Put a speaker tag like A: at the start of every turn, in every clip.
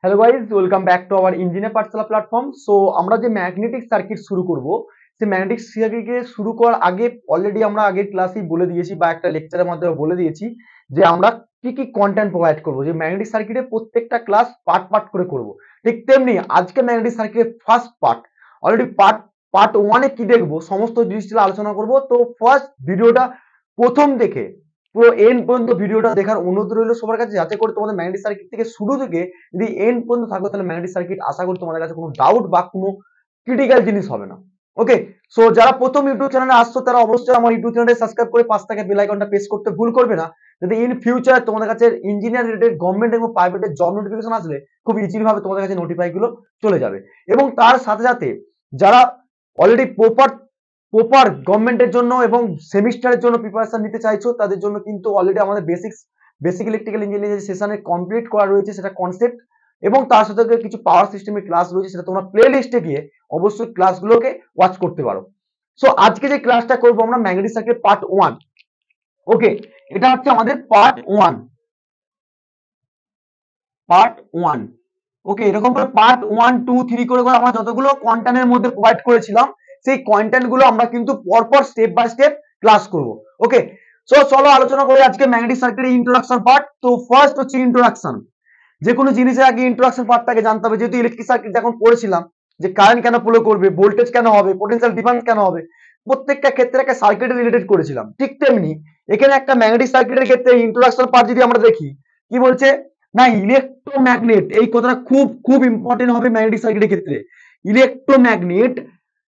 A: Hello guys, welcome back to our engineer Pathsala platform. So আমরা যে magnetic circuit শুরু করব, সেই ম্যাগনেটিক সার্কিটকে শুরু করার আগে অলরেডি আমরা আগের ক্লাসেই বলে দিয়েছি বা একটা লেকচারের মাধ্যমে বলে দিয়েছি যে আমরা কি কি কন্টেন্ট প্রোভাইড করব। যে ম্যাগনেটিক সার্কিটের প্রত্যেকটা ক্লাস পার্ট পার্ট করে করব। ঠিক তেমনি আজকে ম্যাগনেটিক সার্কিটের ফার্স্ট পার্ট অলরেডি পার্ট ওয়ানে কি দেখবো সমস্ত জিনিসগুলো আলোচনা করব। তো ফার্স্ট ভিডিওটা প্রথম দেখে পুরো এন্ড পর্যন্ত ভিডিওটা দেখার অনুরোধ রইল সবার কাছে, যাতে করে তোমাদের ম্যাগনেটিক সার্কিট থেকে শুরু থেকে যদি এন্ড পর্যন্ত থাকো তাহলে ম্যাগনেটিক সার্কিট আশা করি তোমাদের কাছে কোনো ডাউট বা কোনো ক্রিটিক্যাল জিনিস হবে না। ওকে, সো যারা প্রথম ইউটিউব চ্যানেলে আসছো তারা অবশ্যই আমার ইউটিউব চ্যানেলটা সাবস্ক্রাইব করে পাশ থেকে বেল আইকনটা প্রেস করতে ভুল করবে না, যাতে ইন ফিউচার তোমাদের কাছে ইঞ্জিনিয়ার রিলেটেড গভর্নমেন্ট এবং প্রাইভেটের জব নোটিফিকেশন আসলে খুব ইজিলি ভাবে তোমাদের কাছে নোটিফাই গুলো চলে যাবে। এবং তার সাথে সাথে যারা অলরেডি প্রপার গভর্নমেন্টের জন্য এবং সেমিস্টারের জন্য প্রিপারেশন নিতে চাইছো তাদের জন্য কিন্তু অলরেডি আমাদের বেসিক ইলেকট্রিক্যাল ইঞ্জিনিয়ারিং সেশনে কমপ্লিট করা রয়েছে সেটা কনসেপ্ট, এবং তার সাথে কিছু পাওয়ার সিস্টেমের ক্লাস রয়েছে, সেটা তোমরা প্লে লিস্টে গিয়ে অবশ্যই ক্লাসগুলোকে ওয়াচ করতে পারো। সো আজকে যে ক্লাসটা করবো আমরা ম্যাগনেটিক সার্কিট পার্ট 1। ওকে, এটা হচ্ছে আমাদের পার্ট 1। ওকে, এরকম করে পার্ট 1 2 3 করে আমরা যতগুলো কন্টেন্টের মধ্যে প্রোভাইড করেছিলাম সেই কন্টেন্ট গুলো আমরা কিন্তু পরপর স্টেপ বাই স্টেপ ক্লাস করব। ওকে, সো চলো আলোচনা করি আজকে ম্যাগনেটিক সার্কিটের ইন্ট্রোডাকশন পার্ট। তো ফার্স্ট হচ্ছে ইন্ট্রোডাকশন। যে কোনো জিনিসের আগে ইন্ট্রোডাকশন পার্টটাকে জানতে হবে। যেহেতু ইলেকট্রিক সার্কিট যখন পড়েছিলাম যে কারেন্ট কেন ফ্লো করবে, ভোল্টেজ কেন হবে, পোটেনশিয়াল ডিফারেন্স কেন হবে, প্রত্যেকটা ক্ষেত্রে একটা সার্কিট রিলেটেড করেছিলাম। ঠিক তেমনি এখানে একটা ম্যাগনেটিক সার্কিটের ক্ষেত্রে ইন্ট্রোডাকশন পার্ট যদি আমরা দেখি, কি বলছে না, ইলেকট্রোম্যাগনেট, এই কথাটা খুব খুব ইম্পর্টেন্ট হবে ম্যাগনেটিক সার্কিটের ক্ষেত্রে। Electromagnet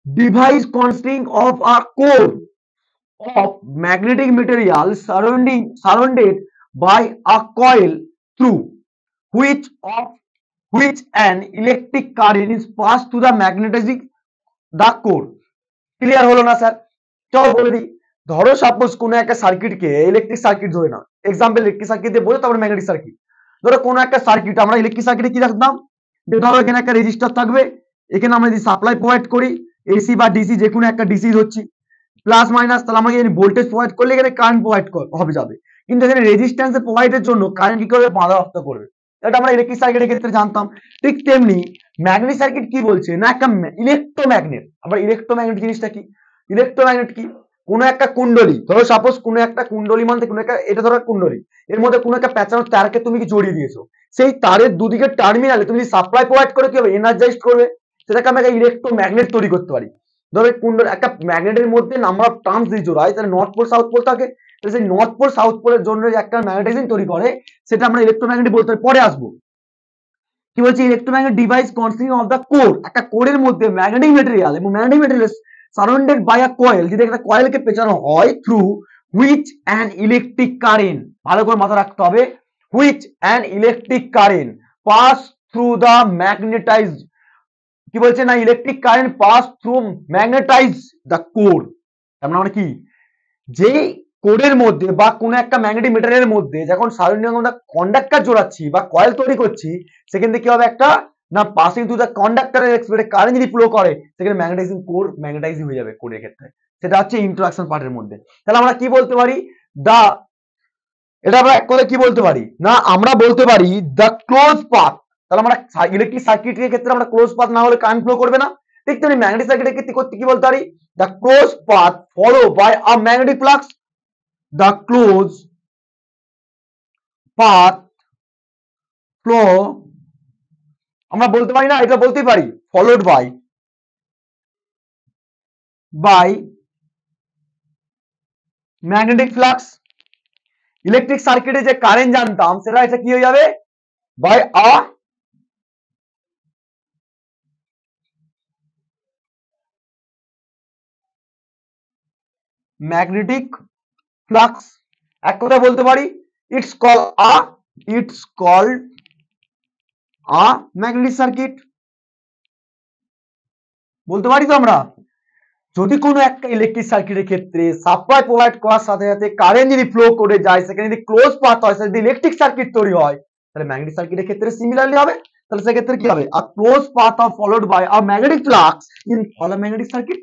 A: device consisting of a core of magnetic material surrounded by a coil through which an electric current is passed to the magnetic the core. Clear হলো না স্যার? চলো বলে দিই। ধরো সাপোজ কোনো একটা সার্কিটকে ইলেকট্রিক সার্কিট ধরে নাও, এক্সাম্পল ইলেকট্রিক সার্কিট দিয়ে বোঝো, তারপরে ম্যাগনেটিক সার্কিট। ধরো কোনো একটা সার্কিট আমরা ইলেকট্রিক সার্কিটে কি রাখতাম, যে ধরো এখানে একটা রেজিস্টার থাকবে, এখানে আমরা যদি সাপ্লাই প্রোভাইড করি এসি বা ডিসি, যে কোনো একটা ডিসি হচ্ছে প্লাস মাইনাস, তাহলে আমাকে ভোল্টেজ প্রোভাইড করলে এখানে কারেন্ট প্রোভাইড হবে যাবে। কিন্তু এখানে রেজিস্ট্যান্স প্রোভাইডের জন্য কারেন্ট কি করবে, বাধাপ্রাপ্ত করবে। এটা আমরা ইলেকট্রিক সার্কিটের ক্ষেত্রে জানতাম। ঠিক তেমনি ম্যাগনেটিক সার্কিট কি বলছে না, একটা ইলেকট্রোম্যাগনেট। আবার ইলেকট্রোম্যাগনেট জিনিসটা কি, ইলেকট্রোম্যাগনেট কি, কোনো একটা কুণ্ডলী, ধরো সাপোজ কোনো একটা কুণ্ডলী মানে কোনো একটা, এটা ধরো কুণ্ডলী, এর মধ্যে কোনো একটা প্যাঁচানো তারকে তুমি কি জড়িয়ে দিয়েছো, সেই তারের দুদিকের টার্মিনালে তুমি সাপ্লাই প্রোভাইড করে কি হবে, এনার্জাইজ করবে, সেটাকে আমরা একটা ইলেকট্রোম্যাগনেট তৈরি করতে পারি। ধরো কুণ্ডল একটা ম্যাগনেটের মধ্যে নাম্বার অফ টার্নস দিয়ে জোড়ায়, তাহলে নর্থ পোল সাউথ পোল থাকে, তাহলে সেই নর্থ পোল সাউথ পোলের জন্য একটা ম্যাগনেটাইজিং তৈরি করে, সেটা আমরা ইলেকট্রোম্যাগনেট বলতে পারি। পরে আসবো কি বলছি, electromagnet device consisting of the core, একটা কোরের মধ্যে ম্যাগনেটিক মেটেরিয়াল এবং magnetic material surrounded by a coil, যদি একটা কয়েলকে পেঁচানো হয়, through which an electric current, ভালো করে মাথা রাখতে হবে, which an electric current pass through the magnetized, কি বলছে না, electric current pass through magnetize the core. তার মানে কি, যে কোরের মধ্যে বা কোনো একটা ম্যাগনেটিক মেটেরিয়ালের মধ্যে যখন সারাউন্ডিং আমরা কন্ডাক্টর জোড়াচ্ছি বা কয়েল তৈরি করছি, সেখান থেকে কি হবে, একটা না পাসিং থ্রু দ্য কন্ডাক্টরের এক্সপ্রেস কারেন্ট যদি ফ্লো করে, সেখানে ম্যাগনেটাইজিং কোর ম্যাগনেটাইজিং হয়ে যাবে কোরের ক্ষেত্রে। সেটা হচ্ছে ইন্ট্রোডাকশন পার্টের মধ্যে। তাহলে আমরা কি বলতে পারি, দা, এটা আমরা এক কথা কি বলতে পারি না, আমরা বলতে পারি দ্য ক্লোজ পাথ। তাহলে আমরা ইলেকট্রিক সার্কিটের ক্ষেত্রে আমরা ক্লোজ পাথ না হলে কারেন্ট ফ্লো করবে না। ঠিক তেমনি ম্যাগনেটিক সার্কিটের ক্ষেত্রে করতে কি বলতে পারি, the close path follow by a magnetic flux, the close path flow, আমরা বলতে পারি না, এটা বলতেই পারি, followed by magnetic flux. Electric সার্কিটে যে কারেন্ট জানতাম সেটা এটা কি হয়ে যাবে, বাই আ ম্যাগনেটিক ফ্লাক্স। এক কথা বলতে পারি, it's called a magnetic circuit বলতে পারি। তো আমরা যদি কোনো একটা ইলেকট্রিক সার্কিটের ক্ষেত্রে সাপ্লাই প্রোভাইড করার সাথে সাথে কারেন্ট যদি ফ্লো করে যায়, সেখানে যদি ক্লোজ পাথ হয়, যদি ইলেকট্রিক সার্কিট তৈরি হয়, তাহলে ম্যাগনেটিক সার্কিটের ক্ষেত্রে সিমিলারলি হবে। তাহলে সেক্ষেত্রে কি হবে, a close path of followed by a magnetic flux in all magnetic circuit.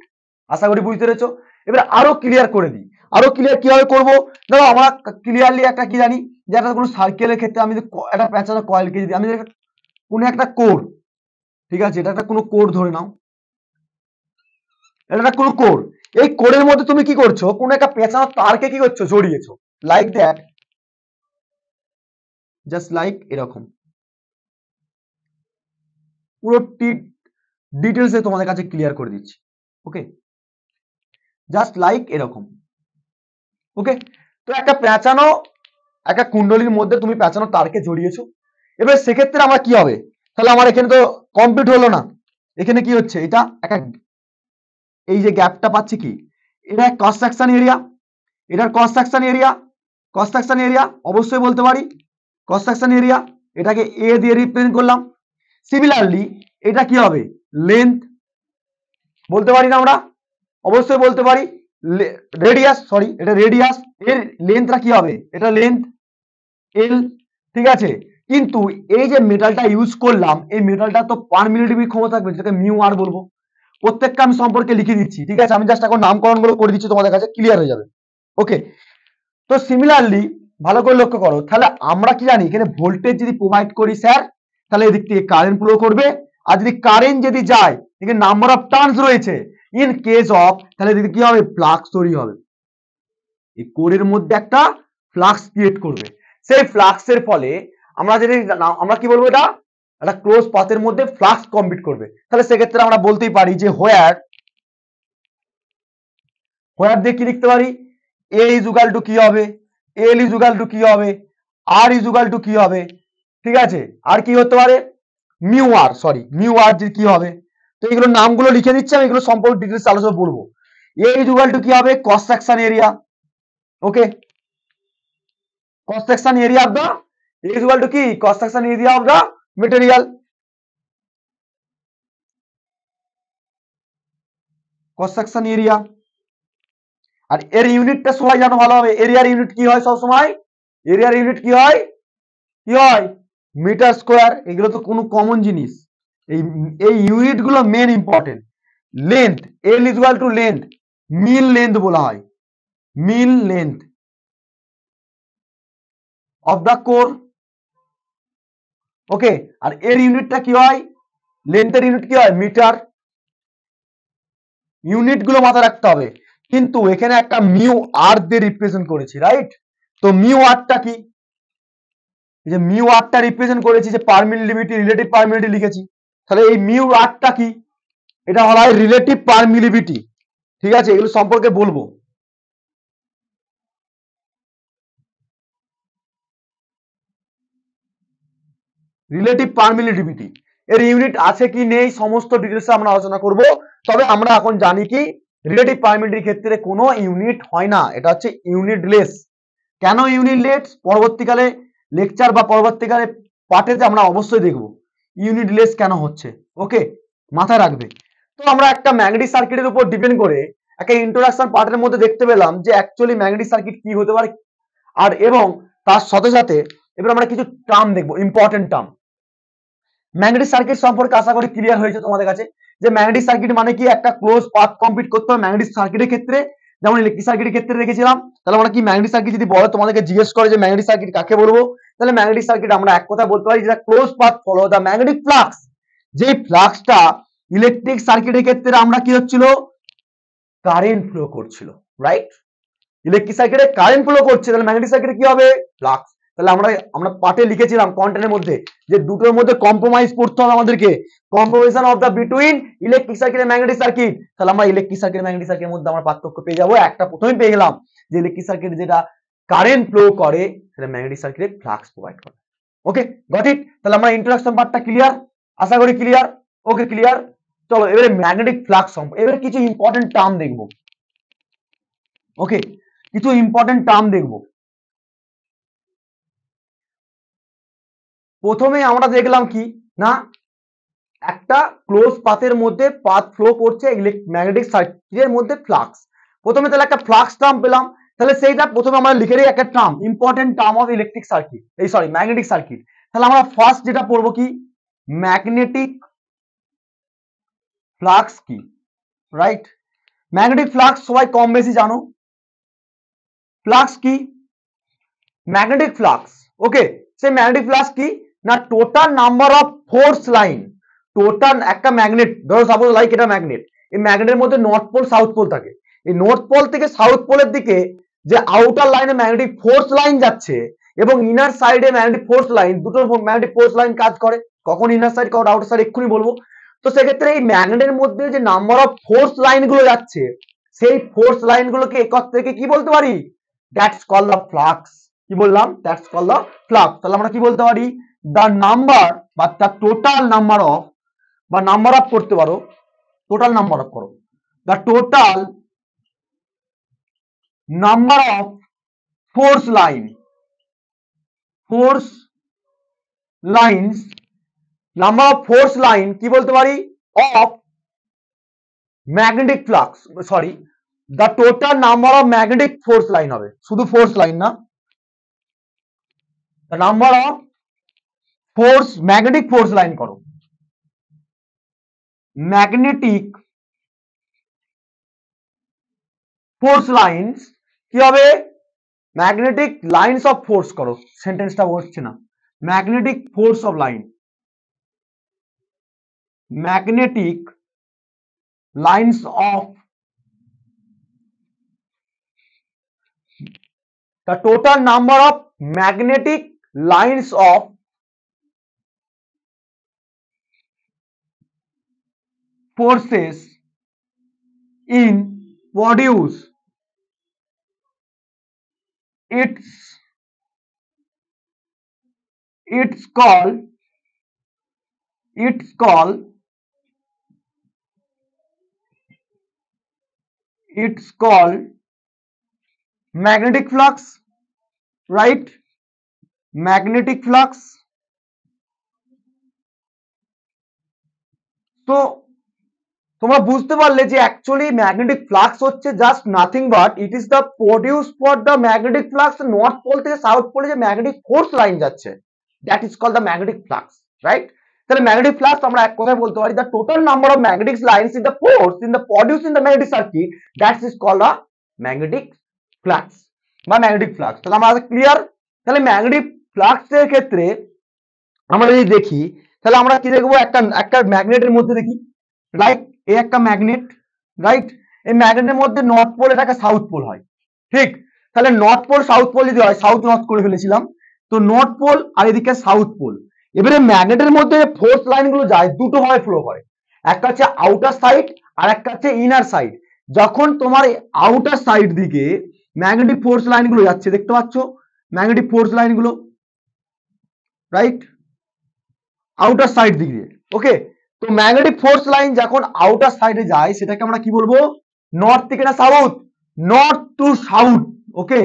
A: আশা করি বুঝতে পেরেছো। এবার আরো ক্লিয়ার করে দিই, আরো ক্লিয়ার কিভাবে করবো। ধরো আমরা ক্লিয়ারলি একটা কি জানি, যে একটা কোনো সার্কেলের ক্ষেত্রে আমি একটা প্যাঁচানো কয়েলকে যদি আমি কোনো একটা কোর, ঠিক আছে, এটা একটা কোনো কোর ধরে নাও, এটা একটা কোনো কোর। এই কোরের মধ্যে তুমি কি করছো, কোনো একটা পেঁচানো তারকে কি করছো, জড়িয়েছো, লাইক দ্যাট, জাস্ট লাইক এরকম। পুরো ডিটেলসে তোমাদের কাছে ক্লিয়ার করে দিচ্ছি। ওকে, জাস্ট লাইক এরকম। ওকে, তো একটা পেঁচানো, একটা কুণ্ডলীর মধ্যে তুমি পেঁচানো তারকে জড়িয়েছো। এবার সেক্ষেত্রে আমার কি হবে, তাহলে আমার এখানে তো কমপ্লিট হলো না, এখানে কি হচ্ছে, এটা একটা, এই যে গ্যাপটা পাচ্ছি কি, এটা ক্রস সেকশন এরিয়া, এটার cross section area, cross section area অবশ্যই বলতে পারি, ক্রস সেকশন এরিয়া, এটাকে এ দিয়ে রিপ্রেজেন্ট করলাম। সিমিলারলি এটা কি হবে, লেন্থ বলতে পারি না আমরা, অবশ্যই বলতে পারি। রেডিয়াস, সরি এটা রেডিয়াস, এর লেন্থটা কি হবে, এটা লেন্থ এল, ঠিক আছে। কিন্তু এই যে মেটালটা ইউজ করলাম, এই মেটালটা তো পারমিটিভিটি ক্ষমতা থাকবে, যেটাকে মিউ আর বলবো। প্রত্যেকটা আমি সম্পর্কে লিখে দিচ্ছি, ঠিক আছে, আমি জাস্ট এখন নামকরণ গুলো করে দিচ্ছি, তোমাদের কাছে ক্লিয়ার হয়ে যাবে। ওকে, তো সিমিলারলি ভালো করে লক্ষ্য করো, তাহলে আমরা কি জানি, এখানে ভোল্টেজ যদি প্রোভাইড করি স্যার, তাহলে এদিক থেকে কারেন্ট ফ্লো করবে, আর যদি কারেন্ট যদি যায়, এখানে নাম্বার অফ টার্নস রয়েছে, ইন কেস অফ, তাহলে এদিকে কি হবে, ফ্লাক্স তৈরি হবে, এই কোরের মধ্যে একটা ফ্লাক্স ক্রিয়েট করবে। সেই ফ্লাক্সের ফলে আমরা যদি আমরা কি বলবো, এটা একটা ক্লোজ পাথের মধ্যে ফ্লাক্স কমপ্লিট করবে। তাহলে সেক্ষেত্রে আমরা বলতেই পারি যে হোয়ার দিয়ে কি লিখতে পারি, এ ইজ ইকুয়াল টু কি হবে, এল ইজ ইকুয়াল টু কি হবে, আর ইজ ইকুয়াল টু কি হবে, ঠিক আছে, আর কি হতে পারে, মিউ আর, সরি মিউ আর যে কি হবে। তো এগুলো নামগুলো লিখে দিচ্ছি, আমি এগুলো সম্পর্কে ডিটেইলস আলোচনা বলবো। এ ইজ ইকুয়াল টু কি হবে, cross section area. Okay, cross section area of the is equal to কি, cross section area of the material, cross section area। আর এর ইউনিটটা সবাই জানো ভালো হবে, এরিয়ার ইউনিট কি হয় সব সময়, এরিয়ার ইউনিট কি হয়, মিটার স্কোয়ার। এগুলো তো কোনো কমন জিনিস, এই ইউনিট গুলো main important. Length, L is equal to length, mean length বলা হয়, mean length of the core. Okay, আর এর ইউনিটটা কি হয়, লেন্থের ইউনিট কি হয়, মিটার। ইউনিট গুলো মাথায় রাখতে হবে, কিন্তু এখানে একটা মিউ আর দিয়ে রিপ্রেজেন্ট করেছি, রাইট। তো মিউ আরটা কি, যে মিউ আরটা রিপ্রেজেন্ট করেছি, যে পারমিটিভিটি, রিলেটিভ পারমিটিভিটি লিখেছি, তাহলে এই মিউ আরটা কি, এটা বলা হয় রিলেটিভ পারমিটিভিটি, ঠিক আছে, এগুলো সম্পর্কে বলবো। রিলেটিভ পারমিটিভিটি এর ইউনিট আছে কি নেই সমস্ত ডিটেলস আমরা আলোচনা করব। তবে আমরা এখন জানি কি, রিলেটিভ পারমিটিভিটির ক্ষেত্রে কোনো ইউনিট হয় না, এটা হচ্ছে ইউনিটলেস। কেন ইউনিটলেস, পরবর্তীকালে লেকচার বা পরবর্তীকালে পাঠেতে আমরা অবশ্যই দেখব ইউনিটলেস কেন হচ্ছে। ওকে, মাথায় রাখবে। তো আমরা একটা ম্যাগনেটিক সার্কিটের উপর ডিপেন্ড করে একটা ইন্ট্রোডাকশন পার্টের মধ্যে দেখতে পেলাম যে অ্যাকচুয়ালি ম্যাগনেটিক সার্কিট কি হতে পারে, আর এবং তার সাথে সাথে এবার আমরা কিছু টার্ম দেখবো, ইম্পর্টেন্ট টার্ম। ম্যাগনেটিক সার্কিট সম্পর্কে আশা করি ক্লিয়ার হয়েছে তোমাদের কাছে, যে ম্যাগনেটিক সার্কিট মানে কি, একটা ক্লোজ পাথ কমপ্লিট করতে হবে ম্যাগনেটিক সার্কিটের ক্ষেত্রে, যেমন ইলেকট্রিক সার্কিটের ক্ষেত্রে রেখেছিলাম। তাহলে আমরা কি, ম্যাগনেটিক সার্কিট যদি বলে তোমাদেরকে জিজ্ঞেস করে যে ম্যাগনেটিক সার্কিট কাকে বলবো, তাহলে ম্যাগনেটিক সার্কিট আমরা এক কথা বলতে পারি যেটা close path follow the magnetic flux. যে ফ্লাক্সটা ইলেকট্রিক সার্কিটের ক্ষেত্রে আমরা কি হচ্ছিল, কারেন্ট ফ্লো করছিল, রাইট। ইলেকট্রিক সার্কিটে কারেন্ট ফ্লো করছে, তাহলে ম্যাগনেটিক সার্কিটে কি হবে, ফ্লাক্স। তাহলে আমরা পার্টে লিখেছিলাম কন্টেন্টের মধ্যে যে দুটোর মধ্যে কম্প্রোমাইজ করতে হবে আমাদেরকে, compromisation of the between electric circuit and magnetic circuit. তাহলে আমরা ইলেকট্রিক সার্কিট ম্যাগনেটিক সার্কিটের মধ্যে আমরা পার্থক্য পেয়ে যাবো, একটা প্রথমেই পেয়ে গেলাম যে ইলেকট্রিক সার্কিট যেটা কারেন্ট ফ্লো করে, সেটা ম্যাগনেটিক সার্কিটে ফ্লাক্স প্রোভাইড করে। ওকে, গট ইট। তাহলে আমরা ইন্ট্রোডাকশন পার্টটা ক্লিয়ার, আশা করি ক্লিয়ার। ওকে, ক্লিয়ার। চলো এবারে ম্যাগনেটিক ফ্লাক্স সম্পর্কে এবারে কিছু ইম্পর্টেন্ট টার্ম দেখবো। ওকে, কিছু ইম্পর্টেন্ট টার্ম দেখবো। প্রথমে আমরা দেখলাম কি না, একটা ক্লোজ পাথের মধ্যে পাথ ফ্লো করছে ম্যাগনেটিক সার্কিটের মধ্যে ফ্লাক্স। প্রথমে তাহলে একটা ফ্লাক্স টার্ম পেলাম, তাহলে সেইটা প্রথমে আমরা লিখে দিই একটা term, important term of electric circuit, এই সরি ম্যাগনেটিক সার্কিট। তাহলে আমরা ফার্স্ট যেটা পড়বো কি, ম্যাগনেটিক ফ্লাক্স কি, রাইট। ম্যাগনেটিক ফ্লাক্স সবাই কম বেশি জানো, ফ্লাক্স কি, ম্যাগনেটিক ফ্লাক্স। ওকে, সেই ম্যাগনেটিক ফ্লাক্স কি, না total number of force line. Total একটা ম্যাগনেট, ধরো সাপোজ লাইক এটা ম্যাগনেট, এই ম্যাগনেটের মধ্যে নর্থ পোল সাউথ পোল থাকে। এই নর্থ পোল থেকে সাউথ পোলের দিকে যে আউটার লাইনে ম্যাগনেটিক ফোর্স লাইন যাচ্ছে এবং ইনার সাইডে ম্যাগনেটিক ফোর্স লাইন, দুটো ম্যাগনেটিক ফোর্স লাইন কাজ করে, কখন ইনার সাইড কখন আউটার সাইড এক্ষুনি বলবো। তো সেক্ষেত্রে এই ম্যাগনেটের মধ্যে যে নাম্বার অফ ফোর্স লাইন গুলো যাচ্ছে, সেই ফোর্স লাইন গুলোকে একক থেকে কি বলতে পারি? That's call the flux. কি বললাম? That's call the flux. তাহলে আমরা কি বলতে পারি? দ্য নাম্বার বা দ্য টোটাল নাম্বার অফ, বা নাম্বার অফ করতে পারো, টোটাল নাম্বার অফ করো, the total number of force line, force lines, number of force line কি বলতে পারি? Of magnetic flux, sorry, the total number of magnetic force line হবে, শুধু force line না, the number of force, magnetic force line করো, magnetic force lines কি হবে? Magnetic lines of force করো, সেন্টেন্সটা বসছে না, magnetic force of line, magnetic lines of, the total number of magnetic lines of forces in produce it's called magnetic flux, right? Magnetic flux. তো তোমরা বুঝতে পারলে যে অ্যাকচুয়ালি ম্যাগনেটিক ফ্লাক্স হচ্ছে just nothing but it is the produce for the magnetic flux, north pole থেকে south পোলে যে magnetic force line যাচ্ছে, that is called the magnetic flux, right? তাহলে ম্যাগনেটিক ফ্লাক্স আমরা এক কথায় বলতে পারি the total number of magnetic lines in the force in the produce in the magnetic circuit, that is called the magnetic flux বা magnetic flux. তাহলে আমরা clear? তাহলে ম্যাগনেটিক ফ্লাক্সের ক্ষেত্রে আমরা যদি দেখি তাহলে আমরা কি দেখবো? একটা ম্যাগনেটের মধ্যে দেখি, রাইট, এই একটা ম্যাগনেট, রাইট, এই ম্যাগনেটের মধ্যে নর্থ পোল এটাকে সাউথ পোল হয়, ঠিক? তাহলে নর্থ পোল সাউথ পোল যদি হয়, সাউথ নর্থ করে ফেলেছিলাম, তো নর্থ পোল আর এদিকে সাউথ পোল। এবারে ম্যাগনেটের মধ্যে ফোর্স লাইন গুলো যায় দুটো ভাবে ফ্লো করে, একটা হচ্ছে আউটার সাইড আর একটা হচ্ছে ইনার সাইড। যখন তোমার আউটার সাইড দিকে ম্যাগনেটিক ফোর্স লাইন গুলো যাচ্ছে, দেখতে পাচ্ছ ম্যাগনেটিক ফোর্স লাইন গুলো, রাইট, আউটার সাইড দিক দিয়ে, ওকে? তো ম্যাগনেটিক ফোর্স লাইন যখন আউটার সাইডে যায় সেটাকে আমরা কি বলবো? নর্থ থেকে না সাউথ? নর্থ টু সাউথ, ওকে?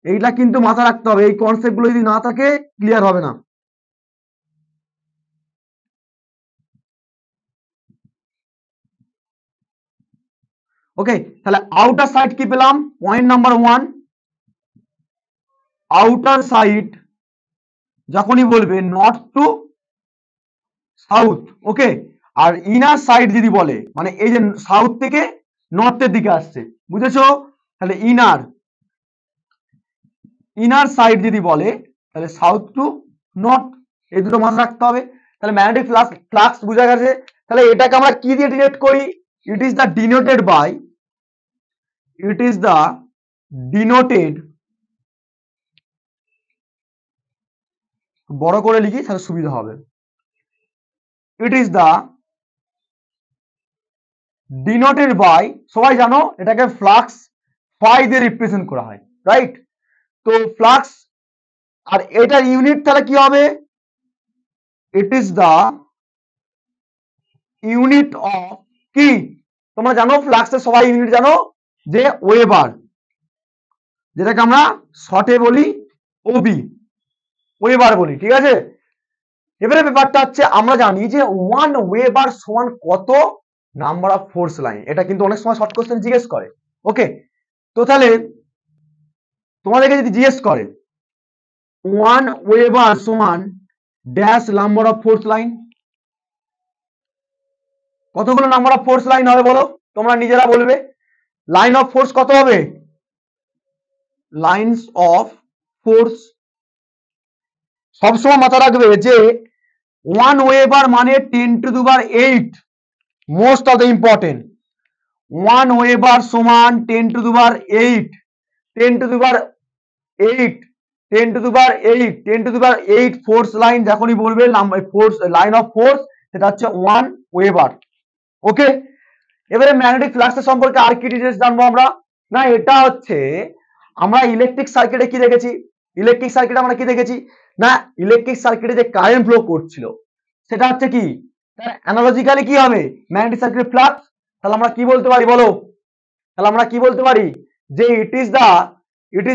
A: এইটা কিন্তু মাথায় রাখতে হবে, এই কনসেপ্ট গুলো যদি না থাকে ক্লিয়ার হবে না। ওকে, তাহলে আউটার সাইড কি পেলাম? পয়েন্ট নাম্বার 1, আউটার সাইড যখনই বলবে নর্থ টু সাউথ, ওকে? আর ইনার সাইড যদি বলে মানে এই যে সাউথ থেকে নর্থের দিকে আসছে, বুঝেছো? তাহলে ইনার সাইড যদি বলে তাহলে সাউথ টু নর্থ, এই দুটো মাথায় রাখতে হবে। তাহলে ম্যাগনেটিক ফ্লাক্স বোঝা গেছে। তাহলে এটাকে আমরা কি দিয়ে ডিনোট করি? ইট ইজ দ্য ডিনোটেড বড় করে লিখি তাহলে সুবিধা হবে, it is the denoted by, সবাই জানো এটাকে ফ্লাক্স ফাই দিয়ে রিপ্রেজেন্ট করা হয়, রাইট? তো ফ্লাক্স আর এটার ইউনিট তাহলে কি হবে? It is the unit of কি? তোমরা জানো ফ্লাক্সের সবাই ইউনিট জানো যে ওয়েবার, যেটাকে আমরা শর্টে বলি ওবি, ওয়েবার বলি, ঠিক আছে? এবারে ব্যাপারটা হচ্ছে আমরা জানি যে 1 ওয়েবার সমান কত নাম্বার অফ ফোর্স লাইন, এটা কিন্তু অনেক সময় শর্ট কোশ্চেন জিজ্ঞেস করে, ওকে? তো তাহলে তোমাদেরকে যদি জিজ্ঞেস করে 1 ওয়েবার সমান dash number of force line, কতগুলো নাম্বার অফ ফোর্স লাইন হবে বলো? তোমরা নিজেরা বলবে। লাইন অফ ফোর্স কত হবে? লাইনস অফ ফোর্স সবসময় মাথা রাখবে যে 1 ওয়েবার মানে 10⁸ most of the important. 1 weber সমান 10⁸, 10⁸, 10⁸, ফোর্স লাইন যখনই বলবে ফোর্স লাইন অফ ফোর্স সেটা হচ্ছে 1 ওয়েবার। ওকে, এবারে ম্যাগনেটিক ফ্লাক্সের সম্পর্কে আর কি ডিটেইলস জানবো আমরা? না এটা হচ্ছে আমরা ইলেকট্রিক সার্কিটে কি দেখেছি, ইলেকট্রিক সার্কিটে আমরা কি দেখেছি না ইলেকট্রিক সার্কিটে যে কারেন্ট ফ্লো করছিল সেটা হচ্ছে কি তার অ্যানালজিক্যালি কি হবে ম্যাগনেটিক সার্কিটের ফ্লাক্স। তাহলে আমরা কি বলতে পারি বলো? তাহলে আমরা কি বলতে পারি যে ইট is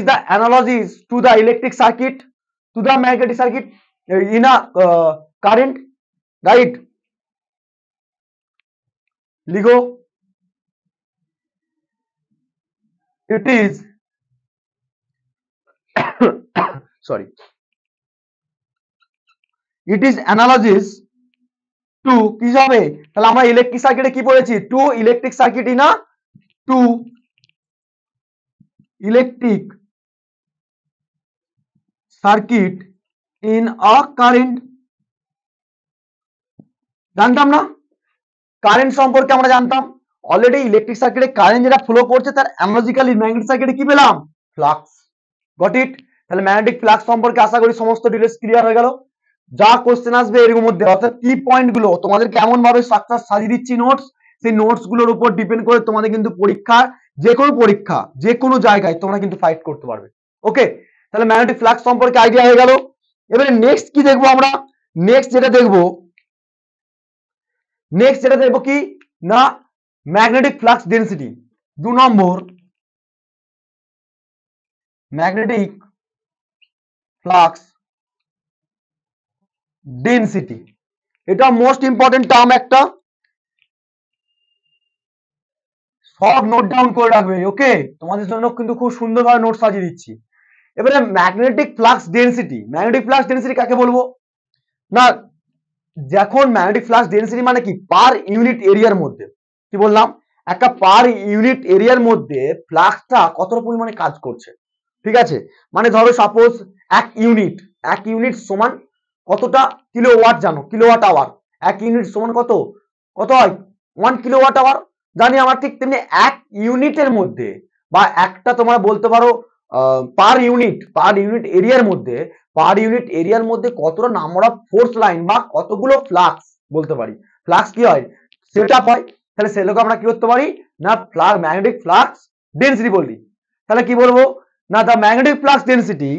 A: the অ্যানালজিস to the electric circuit to the magnetic circuit in a current, right? লিখো, it is sorry, it is analogous to কি হবে? তাহলে আমরা ইলেকট্রিক সার্কিটে কি পড়েছি? Two electric circuit in a two electric circuit in a current. জানতাম না? কারেন্ট সম্পর্কে আমরা জানতাম অলরেডি ইলেকট্রিক সার্কিটে কারেন্ট যেটা ফ্লো করছে তার অ্যানালজিক্যালি ম্যাগনেটিক সার্কিটে কি পেলাম? ফ্লাক্স। Got it? তাহলে ম্যাগনেটিক ফ্লাক্স সম্পর্কে আশা করি সমস্ত ডিটেইলস ক্লিয়ার হয়ে গেল। যা কোশ্চেন আসবে এর মধ্যে অর্থাৎ কি পয়েন্ট গুলো তোমাদের কেমন ভাবে স্ট্রাকচার সাজিয়ে দিচ্ছি নোটস, সেই নোটস গুলোর উপর ডিপেন্ড করে তোমাদের কিন্তু পরীক্ষার যে কোনো জায়গায় তোমরা কিন্তু ফাইট করতে পারবে। ওকে, তাহলে ম্যাগনেটিক ফ্লাক্স সম্পর্কে আইডিয়া হয়ে গেল। এবারে নেক্সট কি দেখবো আমরা? নেক্সট যেটা দেখবো কি না ম্যাগনেটিক ফ্লাক্স ডেনসিটি। 2 নম্বর ম্যাগনেটিক ফ্লাক্স ডেনসিটি, এটা মোস্ট ইম্পর্টেন্ট টার্ম একটা, সব নোট ডাউন করে রাখবে। ওকে, তোমাদের জন্য কিন্তু খুব সুন্দরভাবে নোট সাজিয়ে দিচ্ছি। এবারে ম্যাগনেটিক ফ্লাক্স ডেনসিটি কাকে বলবো না যখন ম্যাগনেটিক ফ্লাক্স ডেনসিটি মানে কি পার ইউনিট এরিয়ার মধ্যে, কি বললাম একটা পার ইউনিট এরিয়ার মধ্যে ফ্লাক্সটা কতটা পরিমাণে কাজ করছে। ঠিক আছে, মানে ধরো সাপোজ এক ইউনিট সমান কতটা কিলোওয়াট, জানো কিলোওয়াট আওয়ার, এক ইউনিট সমান কত হয় 1 কিলোওয়াট আওয়ার জানি আমরা। ঠিক তেমনি এক ইউনিটের মধ্যে বা একটা তোমরা বলতে পারো পার ইউনিট এরিয়ার মধ্যে কতটা নাম্বার অফ ফোর্স লাইন বা কতগুলো ফ্লাক্স বলতে পারি, ফ্লাক্স কি হয় সেট আপ হয়। তাহলে সেগুলোকে আমরা কি করতে পারি না ম্যাগনেটিক ফ্লাক্স ডেনসিটি বলি। তাহলে কি বলবো না দ্য ম্যাগনেটিক ফ্লাক্স ডেনসিটি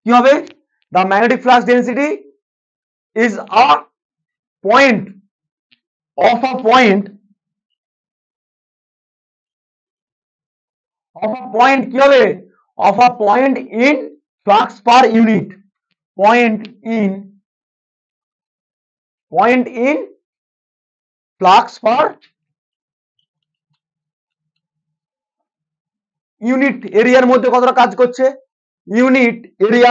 A: কি হবে? The magnetic flux density is a point কি হবে of a point in flux per unit, point in flux per unit এরিয়ার মধ্যে কতটা কাজ করছে ইউনিট এরিয়া।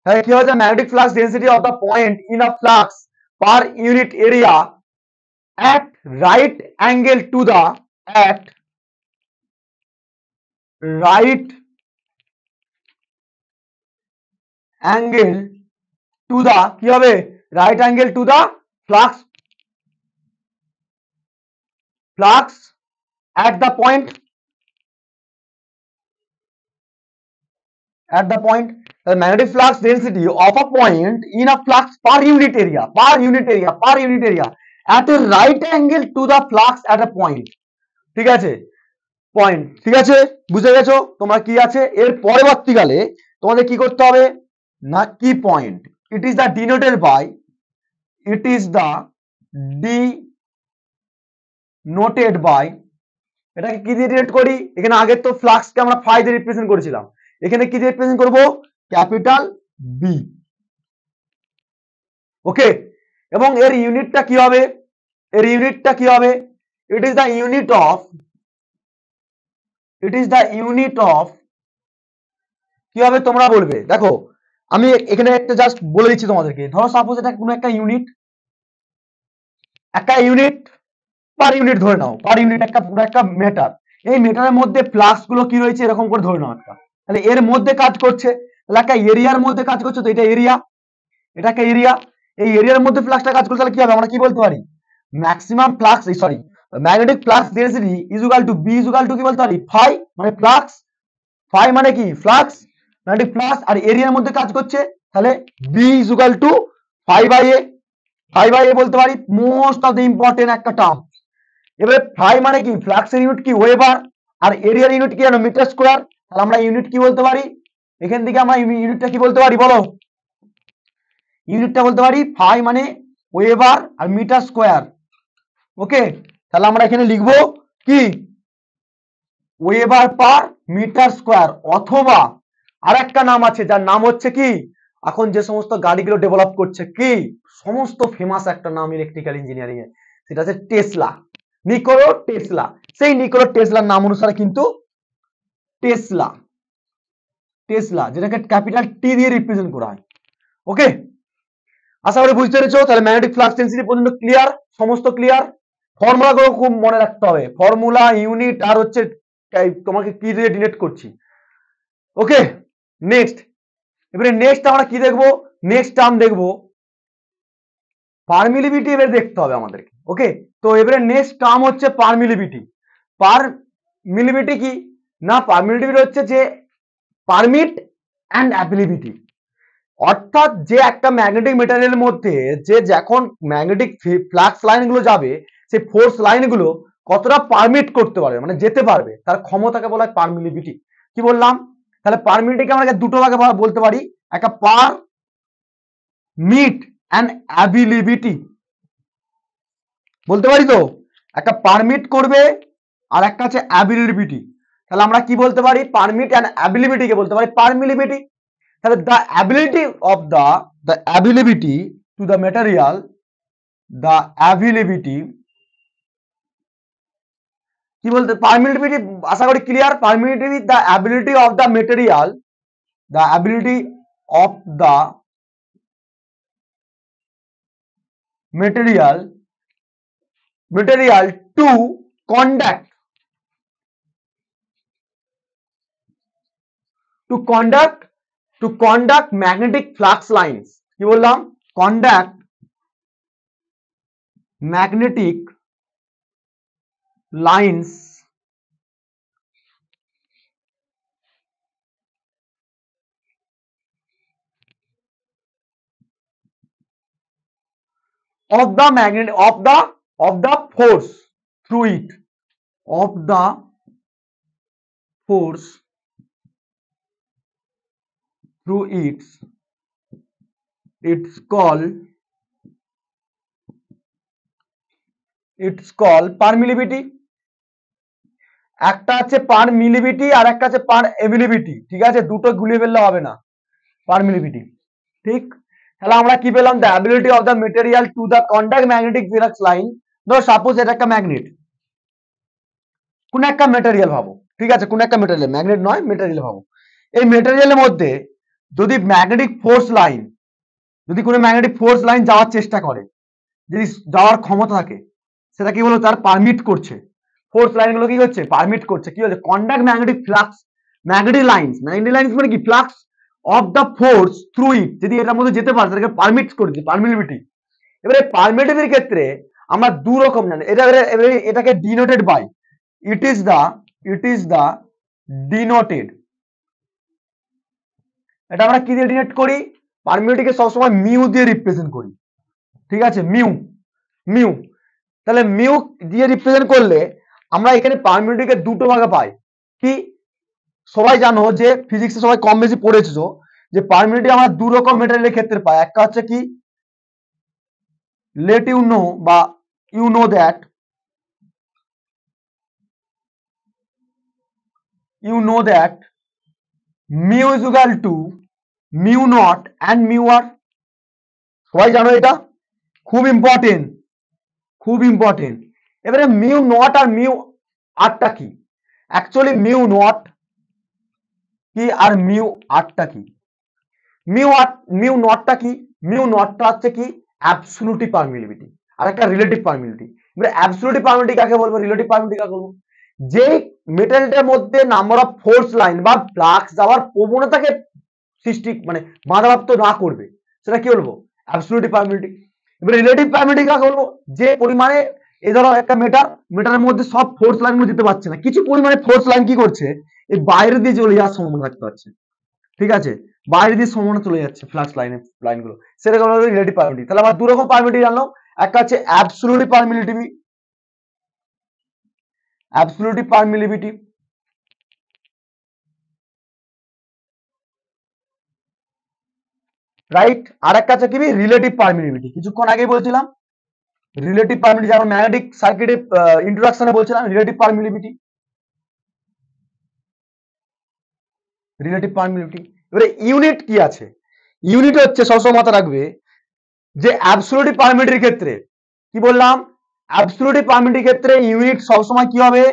A: তাহলে কি হচ্ছে magnetic flux density of the point in a flux per unit area at right angle to the কি হবে right angle to the flux at the point the magnetic flux density of a point in a flux per unit area at a right angle to the flux at a point। ঠিক আছে, point, ঠিক আছে বুঝে গেছো তোমরা কি আছে। এর পরবর্তীকালে তোমাদের কি করতে হবে না কি point, it is the denoted by এটাকে কি দিয়ে ডিনোট করি? এখানে আগে তো ফ্লাক্সকে আমরা ফাই দিয়ে রিপ্রেজেন্ট করেছিলাম, এখানে কি দিয়ে রিপ্রেজেন্ট করব ক্যাপিটাল বি। ওকে, এবং এর ইউনিটটা কি হবে it is the unit of কিভাবে তোমরা বলবে, দেখো আমি এখানে একটা জাস্ট বলে দিচ্ছি তোমাদেরকে। ধরো সাপোজ এটা কোনো একটা ইউনিট পার ইউনিট ধরে নাও, পার ইউনিট একটা পুরো একটা মেটার। এই মেটারের মধ্যে ফ্লাক্স গুলো কি রয়েছে এরকম করে ধরে নাও একটা, তাহলে এর মধ্যে কাজ করছে, তাহলে একটা এরিয়ার মধ্যে কাজ করছে, তো এটা এরিয়া, এটা একটা এরিয়া। এই এরিয়ার মধ্যে ফ্লাক্সটা কাজ করছে, তাহলে কি হবে আমরা কি বলতে পারি, maximum flux, sorry magnetic flux density is equal to B is equal to কি বলতে পারি, ফাই মানে ফ্লাক্স, ফাই মানে কি ফ্লাক্স, ম্যাগনেটিক ফ্লাক্স, আর এরিয়ার মধ্যে কাজ করছে, তাহলে B is equal to phi by A, phi by A বলতে পারি। মোস্ট অফ দ্য ইম্পর্টেন্ট একটা টার্ম। এবারে ফাই মানে কি, ফ্লাক্সের ইউনিট কি ওয়েবার, আর এরিয়ার ইউনিট কি জানো মিটার স্কয়ার, তাহলে আমরা ইউনিট কি বলতে পারি, এখান থেকে আমরা ইউনিটটা কি বলতে পারি বলো, ইউনিটটা বলতে পারি ফাই মানে ওয়েবার আর মিটার স্কয়ার। ওকে, তাহলে আমরা এখানে লিখবো কি ওয়েবার পার মিটার স্কয়ার, অথবা আর একটা নাম আছে যার নাম হচ্ছে কি, এখন যে সমস্ত গাড়িগুলো ডেভেলপ করছে কি সমস্ত ফেমাস একটা নাম ইলেকট্রিক্যাল ইঞ্জিনিয়ারিং এ, সেটা হচ্ছে টেসলা, নিকোলা টেসলা। সেই নিকোলা টেসলার নাম অনুসারে কিন্তু টেসলা, টেসলা যেটাকে ক্যাপিটাল টি দিয়ে রিপ্রেজেন্ট করা হয়। ওকে, আশা করি বুঝতে পেরেছো। তাহলে ম্যাগনেটিক ফ্লাক্স ডেনসিটি পর্যন্ত ক্লিয়ার, সমস্ত ক্লিয়ার। ফর্মুলা গুলো খুব মনে রাখতে হবে, ফর্মুলা, ইউনিট, আর হচ্ছে তোমাকে কি দিয়ে ডিনোট করছি। ওকে, নেক্সট, এবারে নেক্সট আমরা কি দেখবো, নেক্সট টার্ম দেখবো পারমিলিবিটি, এবারে দেখতে হবে আমাদেরকে। ওকে, তো এবারে নেক্সট টার্ম হচ্ছে পারমিলিবিটি। পারমিলিবিটি কি না, পারমিলিবিটি হচ্ছে যে পারমিট অ্যান্ড অ্যাবিলিবিটি, অর্থাৎ যে একটা ম্যাগনেটিক মেটেরিয়ালের মধ্যে যে যখন ম্যাগনেটিক ফ্লাক্স লাইন গুলো যাবে, সেই ফোর্স লাইন গুলো কতটা পারমিট করতে পারবে মানে যেতে পারবে, তার ক্ষমতাকে বলা হয় পারমিলিবিটি। কি বললাম, তাহলে পারমিলিবিটিকে আমরা দুটো ভাগে বলতে পারি, একটা পার মিট অ্যান্ড অ্যাবিলিবিটি বলতে পারি, তো একটা পারমিট করবে আর একটা আছে অ্যাবিলিবিটি। তাহলে আমরা কি বলতে পারি, পারমিট অ্যান্ড অ্যাবিলিবিটিকে বলতে পারি পারমিলিবিটি। তাহলে the ability of the ability to the material, the ability কি বলতে, পারমিটিভিটি আশা করি clear, permittivity the ability of the material, the ability of the material to conduct, to conduct magnetic flux lines। কি বললাম, conduct magnetic lines of the magnet of the force through it, of the force through it's called পারমিলিবিটি। একটা আছে পারমিলিবিটি আর একটা আছে পারএবিলিবিটি, ঠিক আছে, দুটো গুলিয়ে ফেললে হবে না, পারমিলিবিটি। ঠিক, তাহলে আমরা কি পেলাম, the ability of the material to the conduct magnetic flux line. ধরো সাপোজ এটা একটা ম্যাগনেট, কোন একটা মেটেরিয়াল ভাবো, ঠিক আছে, কোন একটা মেটেরিয়াল, ম্যাগনেট নয় মেটেরিয়াল ভাবো। এই মেটেরিয়ালের মধ্যে যদি ম্যাগনেটিক ফোর্স লাইন, যদি কোনো ম্যাগনেটিক ফোর্স লাইন যাওয়ার চেষ্টা করে, যদি যাওয়ার ক্ষমতা থাকে, সেটা কি বলো, তার পারমিট করছে, ফোর্স লাইন গুলো কি হচ্ছে পারমিট করছে, কি হচ্ছে conduct magnetic flux, magnetic lines মানে কি flux of the force through it, যদি এটার মধ্যে যেতে পারে তাদেরকে পারমিট করছে, পারমিলিবিটি। এবারে পারমিটিভিটির ক্ষেত্রে আমরা দু রকম জানি, এটাকে denoted by, it is the denoted, এটা আমরা কি দিয়ে ডিনোট করি, পারমিটিভিটিকে সবসময় মিউ দিয়ে রিপ্রেজেন্ট করি, ঠিক আছে, মিউ। তাহলে মিউ দিয়ে রিপ্রেজেন্ট করলে আমরা এখানে পারমিটিভিটিকে দুটো ভাগে পাই। কি, সবাই জানো যে ফিজিক্সে সবাই কম বেশি পড়েছো যে পারমিটিভিটি আমরা দু রকম মেটেরিয়ালের ক্ষেত্রে পাই, একটা হচ্ছে কি লেট ইউ নো বা you know that, mu is equal to mu naught and mu r, সবাই জানো এটা, খুব ইম্পর্টেন্ট। এবারে মিউ নট আর মিউ আরটা কি, অ্যাকচুয়ালি মিউ নট কি আর মিউ আরটা কি? মিউ নটটা কি? মিউ নটটা হচ্ছে কি অ্যাবসলিউট পারমিটিভিটি আর একটা রিলেটিভ পারমিটিভিটি। এবার অ্যাবসলিউট পারমিটিভিটি কাকে বলবো, রিলেটিভ পারমিটিভিটি কাকে বলবো? যে মেটালটার মধ্যে নাম্বার অফ ফোর্স লাইন বা ফ্লাক্স যাওয়ার প্রবণতাকে সৃষ্টি মানে বাধাপ্রাপ্ত না করবে, সেটা কি বলবো, অ্যাবসলিউট পারমিটিভিটি। এবার রিলেটিভ পারমিটিভিটি কাকে বলবো? যে পরিমাণে এই ধরো একটা মেটারের মধ্যে সব ফোর্স লাইনগুলো যেতে পারছে না, কিছু পরিমাণে ফোর্স লাইন কি করছে, এই বাইরে দিয়ে চলে যাওয়ার সম্ভাবনা থাকতে পারছে, ঠিক আছে, বাইরে দিয়ে সম্ভাবনা চলে যাচ্ছে ফ্লাক্স লাইনগুলো, সেরকম রিলেটিভ পারমিটিভিটি। তাহলে আমরা দু রকম পারমিটিভিটি জানলাম, একটা হচ্ছে অ্যাবসলিউট পারমিটিভিটি, রাইট, আর একটা হচ্ছে কি রিলেটিভ পারমিটিভিটি। কিছুক্ষণ আগেই বলছিলাম রিলেটিভ পারমিটিভিটি, যেমন ম্যাগনেটিক সার্কিটের ইন্ট্রোডাকশনে বলছিলাম রিলেটিভ পারমিটিভিটি। এবারে ইউনিট কি আছে? ইউনিট হচ্ছে সবসময় মাথা রাখবে যে অ্যাবসলিউট পারমিটিভিটির ক্ষেত্রে কি বললাম, অ্যাবসলিউট পারমিটিভিটির ক্ষেত্রে ইউনিট সবসময় কি হবে,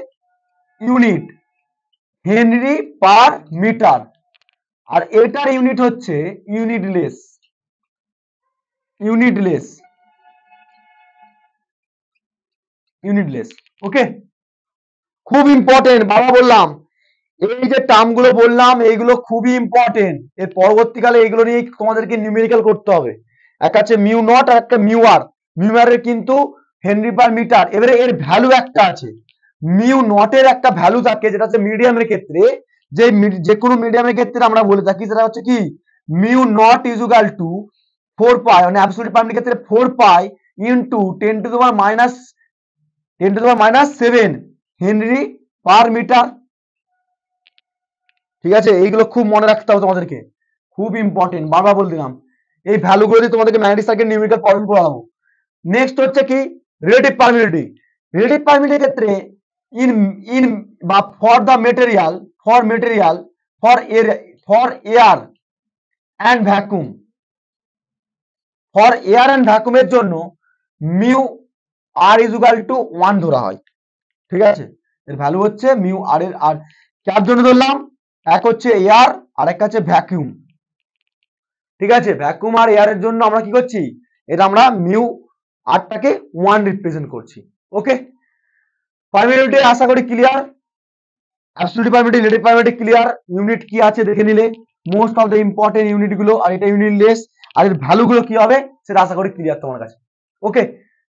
A: ইউনিট হেনরি পার মিটার, আর এটার ইউনিট হচ্ছে ইউনিটলেস। ওকে, খুব ইম্পর্টেন্ট, বাবা বললাম এই যে টার্মগুলো বললাম এইগুলো খুবই ইম্পর্টেন্ট, এর পরবর্তীকালে এগুলো নিয়ে তোমাদেরকে নিউমেরিক্যাল করতে হবে। একটা হচ্ছে মিউ নট আর একটা মিউ আর। মিউ আর এর কিন্তু হেনরি পার মিটার। এবারে এর ভ্যালু একটা আছে, মিউ নটের একটা ভ্যালু থাকে যেটা হচ্ছে মিডিয়ামের ক্ষেত্রে, যে কোনো মিডিয়ামের ক্ষেত্রে আমরা বলে থাকি সেটা হচ্ছে কি mu naught is equal to 4 pi, মানে অ্যাবসলিউট পারমিটিভিটির ক্ষেত্রে 4 pi into 10 to the power minus 7 henry per metre. ঠিক আছে, এইগুলো খুব মনে রাখতে হবে তোমাদেরকে, খুব ইম্পর্টেন্ট, বারবার বলে দিলাম। এই ভ্যালুগুলো দিয়ে তোমাদেরকে ম্যাগনেটিক সার্কিট নিউমেরিক্যাল প্রবলেম করাবো। নেক্সট হচ্ছে কি রিলেটিভ পারমিটিভিটি। রিলেটিভ পারমিটিভিটির ক্ষেত্রে ইন বা for material for air and vacuum, এর জন্য mu r is equal to 1 ধরা হয়। ঠিক আছে, এর ভ্যালু হচ্ছে মিউ আর এর, আর কার জন্য ধরলাম, এক হচ্ছে এয়ার আর একটা হচ্ছে ভ্যাকুয়াম। ঠিক আছে, ভ্যাকুয়াম আর এয়ারের জন্য আমরা কি করছি, এটা আমরা মিউ আরটাকে 1 রিপ্রেজেন্ট করছি। ওকে, পারমিটিভিটি আশা করি clear, absolute permittivity, relative permittivity clear. Unit কি আছে দেখে নিলে, most of the important unit গুলো, আর এটা ইউনিটলেস, আর এর ভ্যালু গুলো কি হবে সেটা আশা করি ক্লিয়ার তোমার কাছে। ওকে,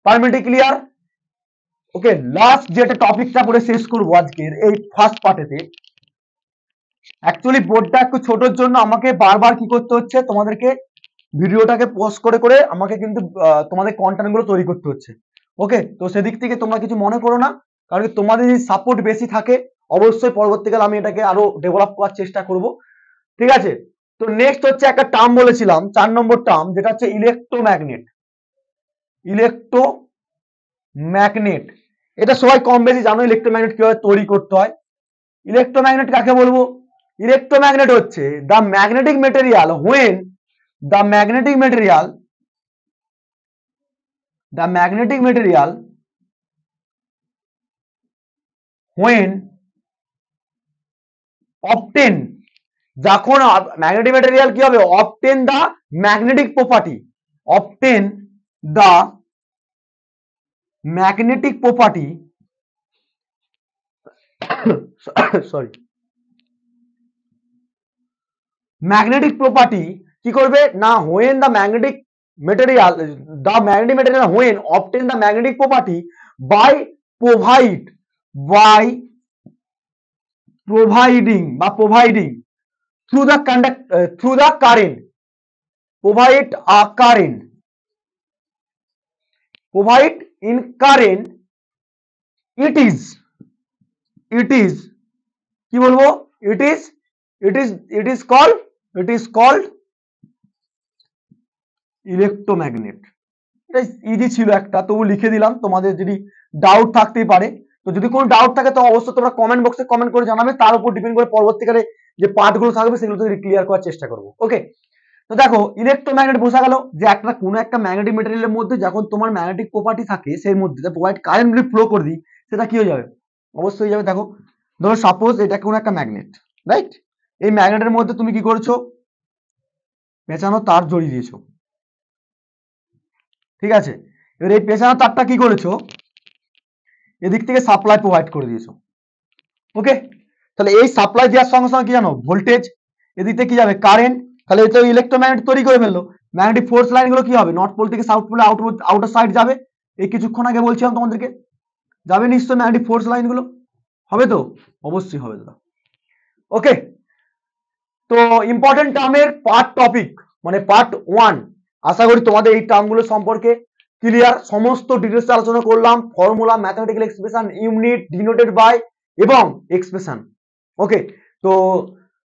A: পারমিটিভিটি ক্লিয়ার। ওকে, লাস্ট যেটা টপিকটা পড়ে শেষ করবো আজকের এই ফার্স্ট পার্টেতে। অ্যাকচুয়ালি বোর্ডটা একটু ছোটর জন্য আমাকে বারবার কি করতে হচ্ছে, তোমাদেরকে ভিডিওটাকে পজ করে করে আমাকে কিন্তু তোমাদের কন্টেন্ট গুলো তৈরি করতে হচ্ছে। ওকে, তো সেদিক থেকে তোমরা কিছু মনে করো না, কারণ তোমাদের যদি সাপোর্ট বেশি থাকে অবশ্যই পরবর্তীকালে আমি এটাকে আরো ডেভেলপ করার চেষ্টা করব। ঠিক আছে, তো নেক্সট হচ্ছে একটা টার্ম বলেছিলাম 4 নম্বর টার্ম, যেটা হচ্ছে ইলেকট্রোম্যাগনেট। এটা সবাই কম বেশি জানো ইলেকট্রোম্যাগনেট কিভাবে তৈরি করতে হয়। ইলেকট্রোম্যাগনেট কাকে বলবো, ইলেকট্রোম্যাগনেট হচ্ছে the magnetic material when the magnetic material when obtain, যখন ম্যাগনেটিক মেটেরিয়াল কি হবে, obtain the magnetic property sorry, magnetic property কি করবে না, when the magnetic material when obtain the magnetic property by providing through the current, provide in current, it is কি বলবো, it is called electromagnet. এটা easy ছিল একটা, তবু লিখে দিলাম, তোমাদের যদি ডাউট থাকতেই পারে। তো যদি কোনো ডাউট থাকে তো অবশ্যই তোমরা কমেন্ট বক্সে কমেন্ট করে জানাবে, তার উপর ডিপেন্ড করে পরবর্তীকালে যে পার্টগুলো থাকবে সেগুলো ক্লিয়ার করার চেষ্টা করবো। ওকে, তো দেখো ইলেকট্রোম্যাগনেট বোঝা গেল যে কোনো একটা ম্যাগনেটিক মেটেরিয়ালের মধ্যে যখন তোমার ম্যাগনেটিক প্রপার্টি থাকে সেই মধ্যে প্রোভাইড কারেন্ট যদি ফ্লো করে দিই সেটা কি হয়ে যাবে, অবশ্যই হয়ে যাবে। দেখো ধরো সাপোজ এটা কোনো একটা ম্যাগনেট, রাইট, এই ম্যাগনেটের মধ্যে তুমি কি করেছো, পেঁচানো তার জড়িয়ে দিয়েছো, ঠিক আছে। এবার এই পেঁচানো তারটা কি করেছো, এদিক থেকে সাপ্লাই প্রোভাইড করে দিয়েছো। ওকে, তাহলে এই সাপ্লাই দেওয়ার সঙ্গে সঙ্গে কি জানো, ভোল্টেজ, এদিক থেকে কি যাবে কারেন্ট, তাহলে এটা ইলেকট্রোম্যাগনেট তৈরি করে ফেললো। ম্যাগনেটিক ফোর্স লাইন গুলো কি হবে, নর্থ পোল থেকে সাউথ পোলে আউটার সাইড যাবে। এই কিছুক্ষণ আগে বলছিলাম তোমাদেরকে, যাবে নিশ্চয় ম্যাগনেটিক ফোর্স লাইন গুলো, হবে তো, অবশ্যই হবে দাদা। ওকে, তো ইম্পর্টেন্ট টার্মের পার্ট টপিক মানে পার্ট 1, আশা করি তোমাদের এই টার্মগুলো সম্পর্কে ক্লিয়ার, সমস্ত ডিটেলস আলোচনা করলাম, formula, mathematical expression, unit, denoted by এবং এক্সপ্রেশন। ওকে, তো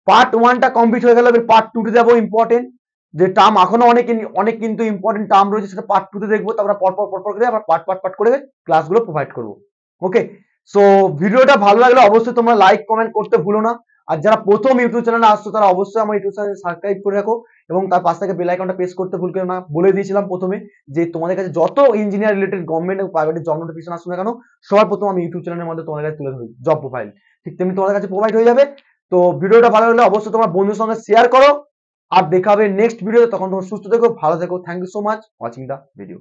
A: পার্ট 1টা কমপ্লিট হয়ে গেল, এবার পার্ট 2 তে যাবো। ইম্পর্টেন্ট যে টার্ম এখনো অনেক কিন্তু ইম্পর্টেন্ট টার্ম রয়েছে, সেটা পার্ট 2 তে দেখবো। তারপরে পরপর করে আবার পার্ট করে ক্লাসগুলো প্রোভাইড করবো। ওকে, সো ভিডিওটা ভালো লাগলে অবশ্যই তোমরা লাইক কমেন্ট করতে ভুলো না। আর যারা প্রথম ইউটিউব চ্যানেলে আসছো তারা অবশ্যই আমার ইউটিউব চ্যানেল সাবস্ক্রাইব করে রাখো এবং তার পাশ থেকে বেল আইকনটা প্রেস করতে ভুলবে না। বলে দিয়েছিলাম প্রথমে যে তোমাদের কাছে যত ইঞ্জিনিয়ার রিলেটেড গভর্নমেন্ট এবং প্রাইভেটের জব নোটিফিকেশন আসুক না কেন, সবার প্রথম আমি ইউটিউব চ্যানেলের মধ্যে তোমাদের কাছে তুলে ধরি জব প্রোফাইল, ঠিক তেমনি তোমাদের কাছে প্রোভাইড হয়ে যাবে। তো ভিডিওটা ভালো লাগলে অবশ্যই তোমার বন্ধুর সঙ্গে শেয়ার করো, আর দেখা হবে নেক্সট ভিডিওতে। তখন তোমরা সুস্থ থেকো, ভালো থেকো। Thank you so much watching the video.